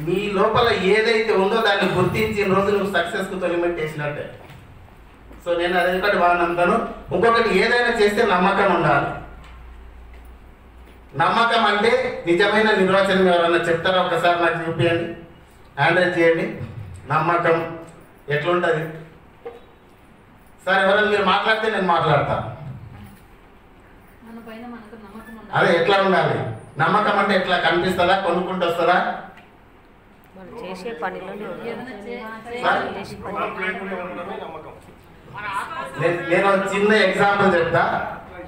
నీ లోపల ఏదైతే ఉందో దాన్ని గుర్తించిన రోజు నువ్వు సక్సెస్కు తొలిమెట్ చేసినట్టే. సో నేను అది ఒకటి బాగా నమ్ముతాను. ఇంకొకటి ఏదైనా చేస్తే నమ్మకం ఉండాలి. నమ్మకం అంటే నిజమైన నిర్వచనం ఎవరన్నా చెప్తారా? ఒకసారి నాకు చూపించండి, హ్యాండ్ రైజ్ చేయండి. నమ్మకం ఎట్లుంటుంది సార్? ఎవరైనా మీరు మాట్లాడితే నేను మాట్లాడతాను. అదే ఎట్లా ఉండాలి? నమ్మకం అంటే ఎట్లా కనిపిస్తుందా? కొనుక్కుంటూ వస్తుందా? నేను చిన్న ఎగ్జాంపుల్ చెప్తా,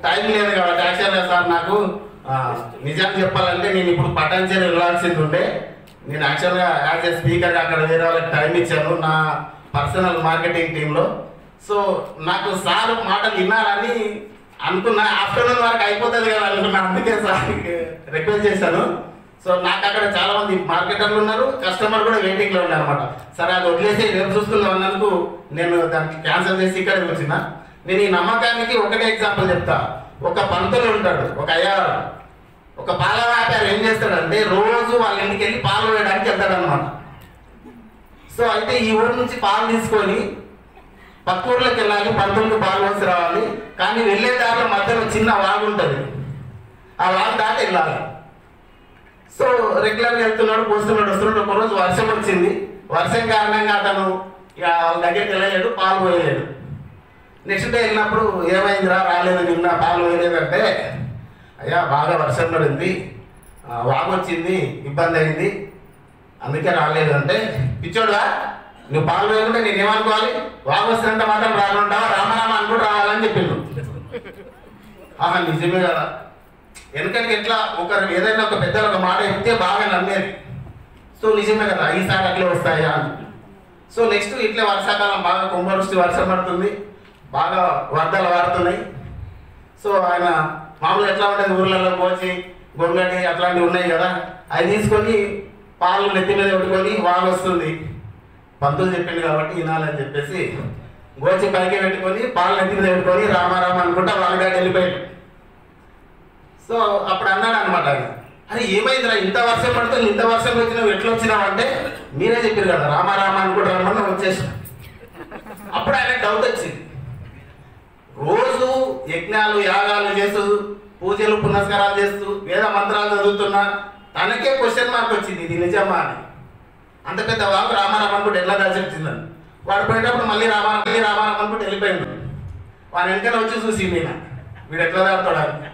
టైం లేదు కాబట్టి. యాక్చువల్గా సార్ నాకు నిజం చెప్పాలంటే నేను ఇప్పుడు పటాన్చేరు వెళ్ళాల్సింది ఉండే. నేను యాక్చువల్గా యాజ్ ఏ స్పీకర్గా అక్కడ వేరే వాళ్ళకి టైం ఇచ్చాను నా పర్సనల్ మార్కెటింగ్ టీంలో. సో నాకు సార్ మాటలు వినాలని అనుకున్నా. ఆఫ్టర్నూన్ వరకు అయిపోతుంది కదా అనుకున్నా, అందుకే సార్ రిక్వెస్ట్ చేశాను. సో నాకు అక్కడ చాలా మంది మార్కెటర్లు ఉన్నారు, కస్టమర్ కూడా వెయిటింగ్లో ఉన్నారు అనమాట. సరే అది వదిలేసి రేపు చూసుకుందాం అన్నందుకు నేను దానికి క్యాన్సిల్ చేసి ఇక్కడ వచ్చిన. నేను ఈ నమ్మకానికి ఒకటే ఎగ్జాంపుల్ చెప్తా. ఒక పంతులు ఉంటాడు, ఒక అయ్యారు, ఒక పాల వ్యాపారి ఏం చేస్తాడంటే రోజు వాళ్ళ ఇంటికి వెళ్ళి పాలు వేయడానికి వెళ్తాడు అనమాట. సో అయితే ఈ ఊరు నుంచి పాలు తీసుకొని పక్క ఊర్లోకి వెళ్ళాలి, పంతులకు పాలు పోసి రావాలి. కానీ వెళ్ళే దారిలో మధ్యలో చిన్న వాగు ఉంటుంది, ఆ వాగు దాటి వెళ్ళాలి. సో రెగ్యులర్గా వెళ్తున్నాడు, పోస్తున్నాడు, వస్తున్నాడు. ఒకరోజు వర్షం వచ్చింది. వర్షం కారణంగా అతను ఇక వాళ్ళ దగ్గరికి వెళ్ళలేడు, పాలు పోయలేడు. నెక్స్ట్ డే వెళ్ళినప్పుడు ఏమైందిరా రాలేదు నిన్న పాలు పోయలేదంటే, అయ్యా బాగా వర్షం పడింది, వాగు వచ్చింది, ఇబ్బంది అయింది, అందుకే రాలేదు అంటే, పిచ్చోడుగా నువ్వు పాలు పోయకుంటే నేను ఏమనుకోవాలి? వాగు వస్తున్నంత మాత్రం రాకుంటావా? రామరామ అనుకుంటూ రావాలని చెప్పిండు. ఆహా నిజమే కదా. ఎందుకంటే ఎట్లా ఒకరు ఏదైనా ఒక పెద్దలు ఒక మాట చెప్తే బాగా నమ్మేది. సో నిజమే కదా, ఈసారి అట్లే వస్తాయా అని. సో నెక్స్ట్ ఇట్లే వర్షాకాలం బాగా కుంభవృష్టి వర్షం పడుతుంది, బాగా వరదలు వాడుతున్నాయి. సో ఆయన మామూలు ఎట్లా ఉంటుంది ఊర్లలో పోచి గొంగడి అట్లాంటివి ఉన్నాయి కదా, అవి తీసుకొని పాలు నెత్తి మీద పెట్టుకొని వాగు వస్తుంది. పంతులు చెప్పింది కాబట్టి వినాలని చెప్పేసి గోచి పైకి పెట్టుకొని పాలు నెత్తి మీద పెట్టుకొని రామారామ అనుకుంటా వాగుదాటి వెళ్ళిపోయాడు. సో అప్పుడు అన్నాడు అనమాట ఆయన, అరే ఏమైందిరా ఇంత వర్షం పడుతుంది, ఇంత వర్షం వచ్చినావు, ఎట్లా వచ్చినావు అంటే, మీరే చెప్పారు కదా రామారామ అనుకుంటా రమ్మని వచ్చేసి. అప్పుడు ఆయన డౌట్ వచ్చింది. రోజు యజ్ఞాలు యాగాలు చేస్తూ పూజలు పునస్కారాలు చేస్తూ వేద మంత్రాలు చదువుతున్నా తనకే క్వశ్చన్ మార్క్ వచ్చింది, ఇది నిజమా అని. అంత పెద్ద వాకు రామారామ అనుకుంటే ఎట్లా దాచి వచ్చిందని. వాడు పోయేటప్పుడు మళ్ళీ రామారామ అనుకుంటే వెళ్ళిపోయింది. వాడు వెనకాల వచ్చి చూసి వీడు ఎట్లా దాడుతాడని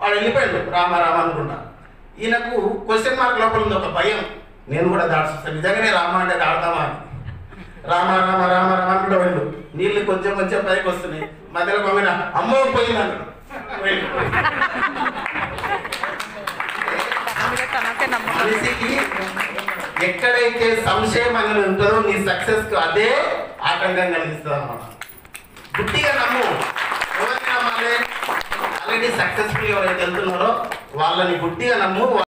వాడు వెళ్ళిపోయాడు రామారామ అనుకుంటా. ఈయనకు క్వశ్చన్ మార్క్ లోపల ఉంది ఒక భయం, నేను కూడా దాడుస్తాను నిజంగానే రామ అంటే దాడతామా అని. రామారామ రామారామ అనుకుంటూ వెళ్ళు, నీళ్ళు కొంచెం కొంచెం పైకి వస్తున్నాయి, మధ్యలో కొంగిన అమ్మో పోయింది అంటాడు. మనిషికి ఎక్కడైతే సంశయం అనేది ఉంటుందో నీ సక్సెస్ కు అదే ఆటంకం కలిగిస్తుంది అన్నమాట. గుడ్డిగా నమ్ము. ఎవరిని నమ్మాలి? ఆల్రెడీ సక్సెస్ఫుల్ ఎవరైతే వెళ్తున్నారో వాళ్ళని గుడ్డిగా నమ్ము.